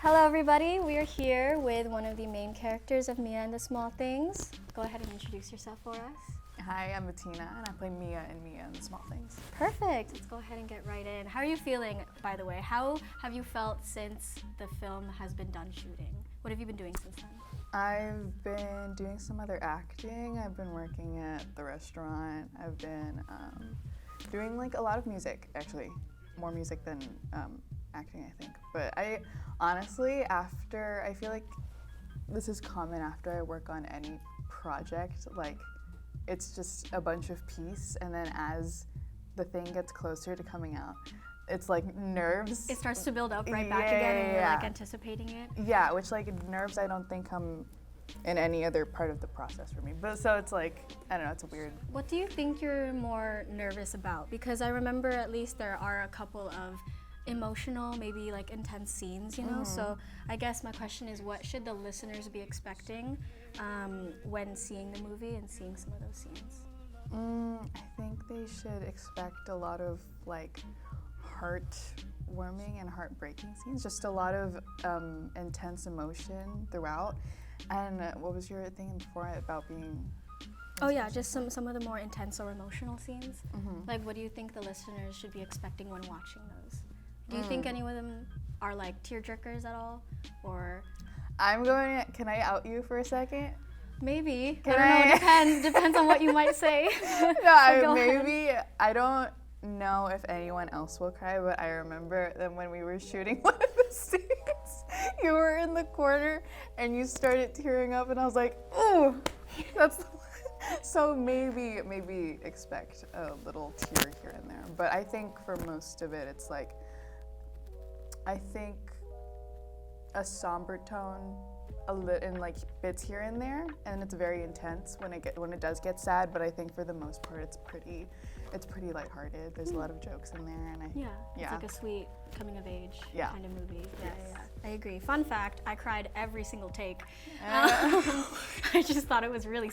Hello everybody, we are here with one of the main characters of Mia and the Small Things. Go ahead and introduce yourself for us. Hi, I'm Vittina and I play Mia in Mia and the Small Things. Perfect, let's go ahead and get right in. How are you feeling, by the way? How have you felt since the film has been done shooting? What have you been doing since then? I've been doing some other acting. I've been working at the restaurant. I've been doing like a lot of music, actually. More music than acting, I think. But I honestly, I feel like this is common after I work on any project, like it's just a bunch of peace, and then as the thing gets closer to coming out, it's like nerves. It starts to build up right back again and you're like anticipating it? Yeah, which like nerves I don't think come in any other part of the process for me. But so it's like, I don't know, it's a weird. What do you think you're more nervous about? Because I remember at least there are a couple of emotional, maybe like intense scenes, you know? So I guess my question is, what should the listeners be expecting when seeing the movie and seeing some of those scenes? I think they should expect a lot of like heartwarming and heartbreaking scenes, just a lot of intense emotion throughout. And what was your thing before about being? Oh yeah, just some of the more intense or emotional scenes. Like, what do you think the listeners should be expecting when watching those? Do you think any of them are like tearjerkers at all, or? Can I out you for a second? Maybe. Can I don't know, depends on what you might say. No, maybe. I don't know if anyone else will cry, but I remember that when we were shooting one of the scenes, you were in the corner and you started tearing up, and I was like, ooh, that's the one. So maybe expect a little tear here and there. But I think for most of it, it's like, I think a somber tone, in like bits here and there, and it's very intense when it does get sad. But I think for the most part, it's pretty lighthearted. There's a lot of jokes in there, and it's like a sweet coming of age kind of movie. Yes. Yeah. I agree. Fun fact: I cried every single take. I just thought it was really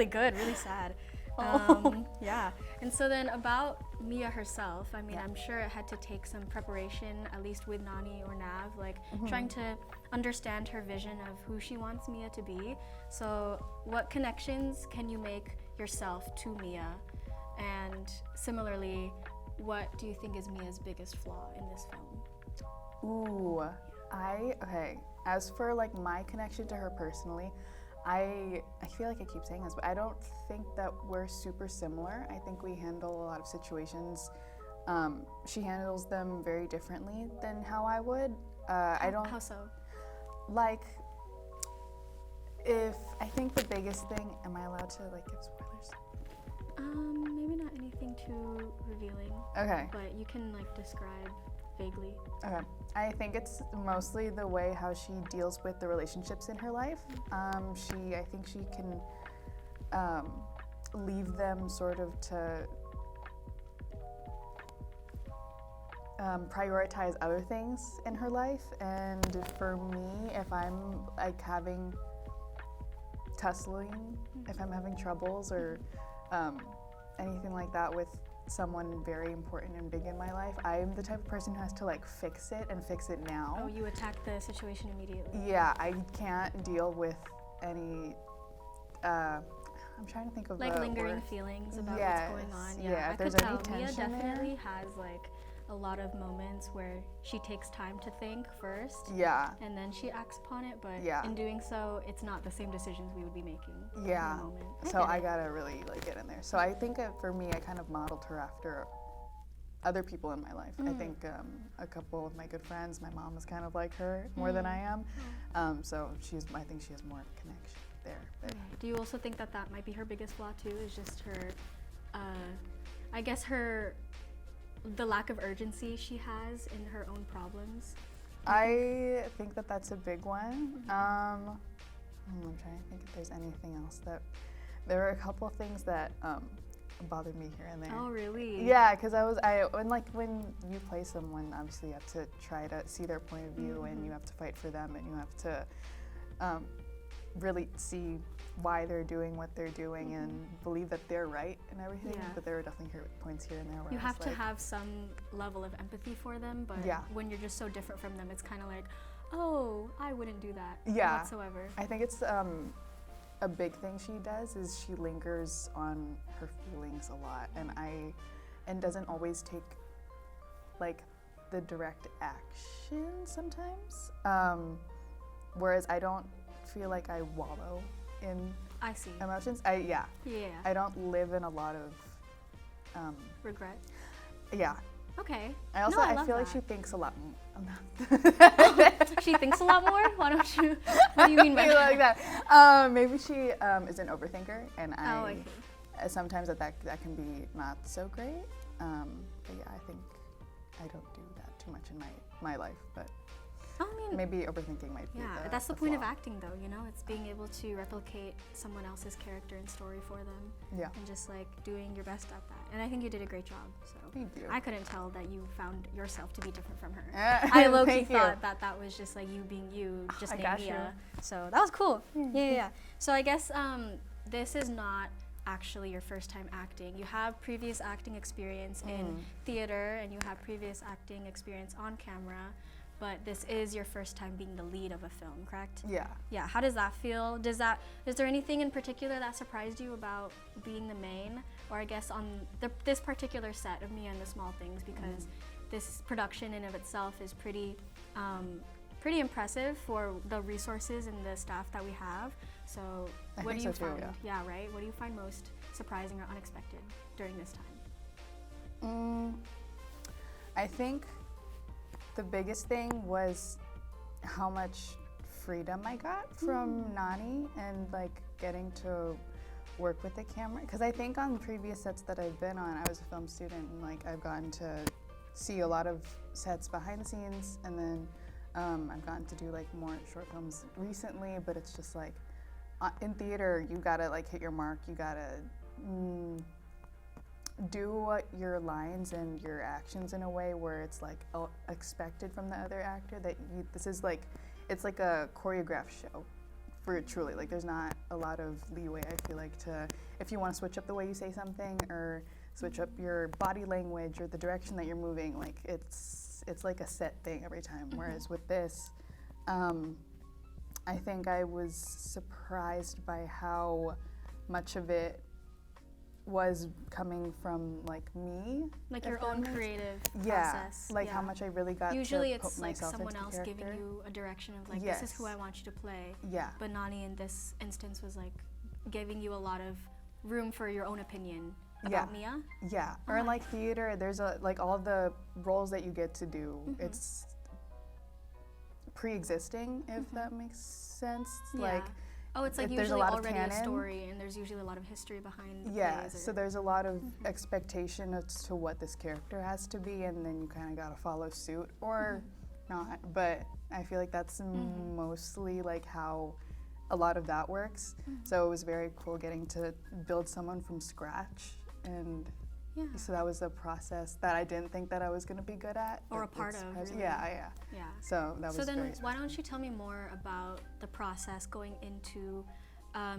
good, really sad. Yeah. And so then about Mia herself, I mean, I'm sure it had to take some preparation, at least with Nani or Nav, like trying to understand her vision of who she wants Mia to be. So what connections can you make yourself to Mia? And similarly, what do you think is Mia's biggest flaw in this film? Okay. As for like my connection to her personally, I feel like I keep saying this, but I don't think that we're super similar. I think we handle a lot of situations. She handles them very differently than how I would. How so? Like, I think the biggest thing, am I allowed to like give spoilers? Maybe not anything too revealing. Okay. But you can like describe vaguely. Okay. I think it's mostly the way how she deals with the relationships in her life. I think she can leave them sort of to prioritize other things in her life. And for me, if I'm like having tussling, if I'm having troubles or anything like that with someone very important and big in my life, I'm the type of person who has to like fix it and fix it now. Oh, you attack the situation immediately. Yeah, I can't deal with any I'm trying to think of like lingering feelings about what's going on. Yeah, I if there's could any tell Mia tension definitely has like a lot of moments where she takes time to think first. Yeah. And then she acts upon it, but in doing so, it's not the same decisions we would be making Yeah. in the moment. So I gotta really like get in there. So I think for me, I kind of modeled her after other people in my life. I think a couple of my good friends, my mom is kind of like her more than I am. So I think she has more connection there. But. Do you also think that might be her biggest flaw too, is just her, I guess the lack of urgency she has in her own problems? I think that's a big one. I'm trying to think if there's anything else there were a couple of things that bothered me here and there. Oh, really? Yeah, because when you play someone, obviously you have to try to see their point of view, and you have to fight for them, and you have to really see why they're doing what they're doing and believe that they're right and everything. Yeah. But there are definitely points here and there where you have to like, have some level of empathy for them, but when you're just so different from them, it's kind of like, oh, I wouldn't do that Yeah. whatsoever. I think it's a big thing she does is she lingers on her feelings a lot, and doesn't always take like the direct action sometimes. Whereas I don't feel like I wallow in I see. emotions. Yeah. I don't live in a lot of Regret. yeah. Okay. I also No, I love feel like that. she thinks a lot more. She thinks a lot more? Why don't you, what do you mean by Maybe that? like that. Maybe she is an overthinker, and I see. sometimes that can be not so great. But yeah, I think I don't do that too much in my life, but I mean, maybe overthinking might be yeah, that's the point of flaw. acting, though. You know, it's being able to replicate someone else's character and story for them, Yeah. and just like doing your best at that. And I think you did a great job. So Thank you. I couldn't tell that you found yourself to be different from her. Yeah, I low-key thank you. thought that was just like you being you, just I named got Mia. So that was cool. Yeah. So I guess this is not actually your first time acting. You have previous acting experience in theater, and you have previous acting experience on camera. But this is your first time being the lead of a film, correct? Yeah. Yeah. How does that feel? Is there anything in particular that surprised you about being the main, or I guess on this particular set of Mia and the Small Things? Because this production in of itself is pretty impressive for the resources and the staff that we have. So I what think do you so too, find? yeah. Right. What do you find most surprising or unexpected during this time? I think the biggest thing was how much freedom I got from Nani and like getting to work with the camera. Because I think on previous sets that I've been on, I was a film student, and like I've gotten to see a lot of sets behind the scenes, and then I've gotten to do like more short films recently. But it's just like in theater, you gotta like hit your mark. You gotta do your lines and your actions in a way where it's like expected from the other actor that this is like, it's like a choreographed show for truly. Like there's not a lot of leeway, I feel like, to if you want to switch up the way you say something or switch up your body language or the direction that you're moving. Like it's like a set thing every time. Whereas with this, I think I was surprised by how much of it was coming from like me, Like if your that own makes- creative yeah, process. like how much I really got Usually to put it's like myself someone into the else giving character. you a direction of like, Yes. this is who I want you to play. Yeah, But Nani in this instance was like giving you a lot of room for your own opinion about Mia. yeah. Or in like theater, there's like all the roles that you get to do. It's pre-existing, if that makes sense. Like Oh, it's like if there's a usually lot of already a canon. story, and there's usually a lot of history behind the yeah, plays. so there's a lot of expectation as to what this character has to be, and then you kind of got to follow suit or not. But I feel like that's mostly like how a lot of that works. So it was very cool getting to build someone from scratch, and so that was a process that I didn't think that I was going to be good at. Or It- a part it of, surprised- really. Yeah. So that So was then, very why special. don't you tell me more about the process going into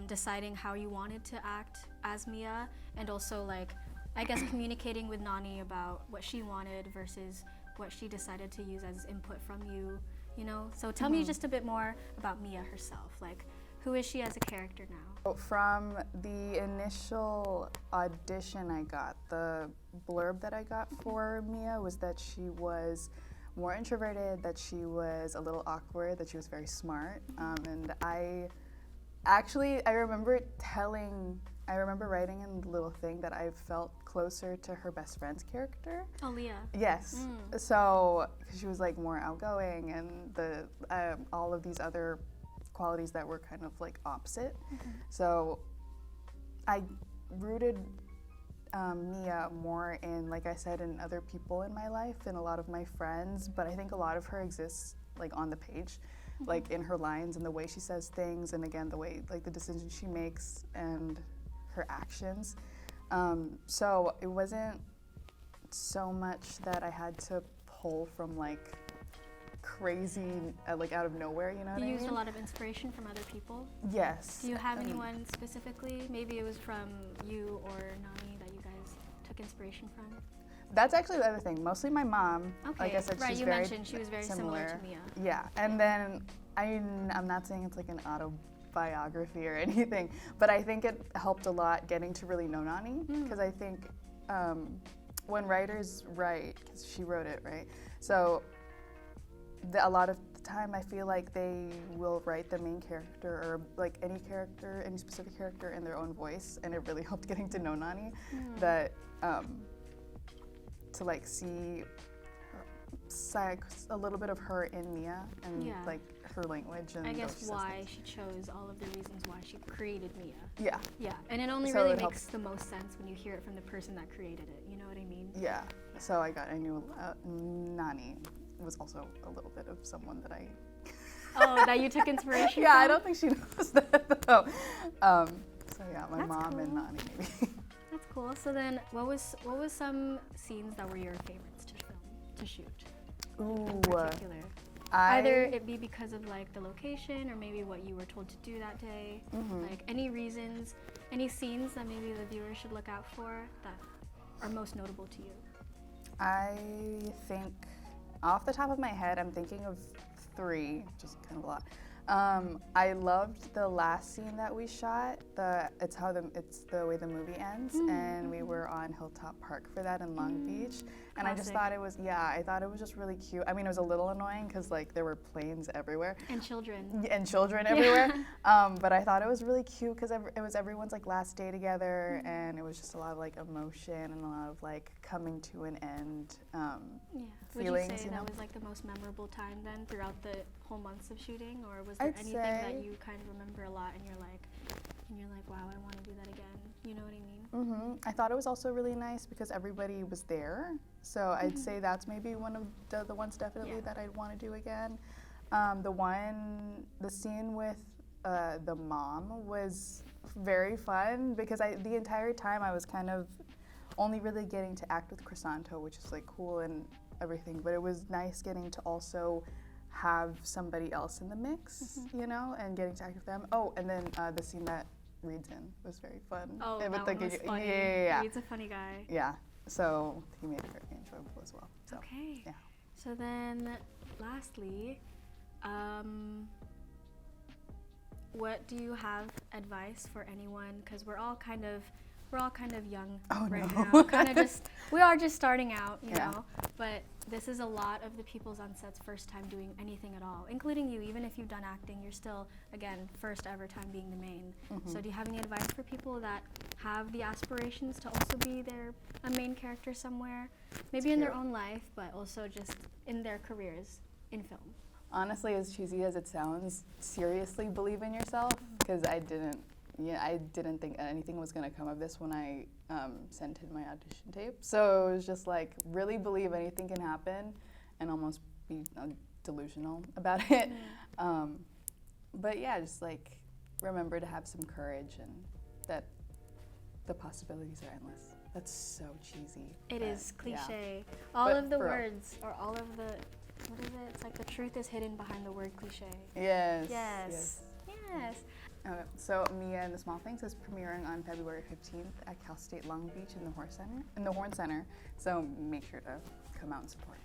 deciding how you wanted to act as Mia, and also like, I guess communicating with Nani about what she wanted versus what she decided to use as input from you. You know. So tell me just a bit more about Mia herself. Like, who is she as a character now? From the initial audition I got, the blurb that I got for Mia was that she was more introverted, that she was a little awkward, that she was very smart. And I remember writing in the little thing that I felt closer to her best friend's character. Oh, Leah. Yes. So 'cause she was like more outgoing, and the all of these other qualities that were kind of like opposite. So I rooted Mia more in, like I said, in other people in my life and a lot of my friends, but I think a lot of her exists like on the page, like in her lines and the way she says things, and again the way like the decisions she makes and her actions. So it wasn't so much that I had to pull from like crazy, like out of nowhere, you know what I You mean? used a lot of inspiration from other people. Yes. Do you have anyone specifically? Maybe it was from you or Nani that you guys took inspiration from? That's actually the other thing. Mostly my mom. Okay, Like I said, right, she's you very mentioned she was very similar to Mia. Yeah, and then I'm not saying it's like an autobiography or anything, but I think it helped a lot getting to really know Nani, because I think when writers write, because she wrote it, right? So a lot of the time I feel like they will write the main character or like any character, any specific character in their own voice, and it really helped getting to know Nani. That to like see a little bit of her in Mia and like her language and I guess those why systems. she chose all of the reasons why she created Mia. Yeah. Yeah, and it only So really it makes the most sense when you hear it from the person that created it. You know what I mean? Yeah. So I knew Nani was also a little bit of someone that I. Oh, that you took inspiration Yeah, from? I don't think she knows that though. So yeah, my That's mom cool. and Nani maybe. That's cool. So then, what was some scenes that were your favorites to film, to shoot? In particular. Either it be because of like the location or maybe what you were told to do that day. Like any reasons, any scenes that maybe the viewer should look out for that are most notable to you. I think off the top of my head, I'm thinking of 3, which is kind of a lot. I loved the last scene that we shot. It's the way the movie ends, and we were on Hilltop Park for that in Long Beach, and I just thought it was I thought it was just really cute. I mean, it was a little annoying because like there were planes everywhere And children. and children everywhere, but I thought it was really cute because it was everyone's like last day together, and it was just a lot of like emotion and a lot of like coming to an end. Would Feelings, you say you know? that was like the most memorable time then throughout the whole months of shooting, or was there I'd anything say- that you kind of remember a lot and you're like, wow, I want to do that again? You know what I mean? I thought it was also really nice because everybody was there. So I'd say that's maybe one of the ones definitely that I'd want to do again. The scene with the mom was very fun because the entire time I was kind of only really getting to act with Crisanto, which is like cool and everything, but it was nice getting to also have somebody else in the mix, you know, and getting to act with them. Oh, and then the scene that Reed's in was very fun. Oh, And that with one was funny. Yeah. Reed's a funny guy. Yeah, so he made it very enjoyable as well. So, Okay. yeah. So then, lastly, what do you have advice for anyone? Because we're all kind of young now. We are just starting out, you know. But this is a lot of the people's on set's first time doing anything at all, including you. Even if you've done acting, you're still, again, first ever time being the main. So do you have any advice for people that have the aspirations to also be a main character somewhere? Maybe in their own life, but also just in their careers in film. Honestly, as cheesy as it sounds, seriously believe in yourself, because I didn't think anything was going to come of this when I sent in my audition tape. So it was just like, really believe anything can happen and almost be delusional about it. But yeah, just like remember to have some courage and that the possibilities are endless. That's so cheesy. It is cliche. Yeah. All But of the for real. words or all of the, what is it? It's like the truth is hidden behind the word cliche. Yes. Yes. So Mia and the Small Things is premiering on February 15th at Cal State Long Beach in the Horn Center. So make sure to come out and support.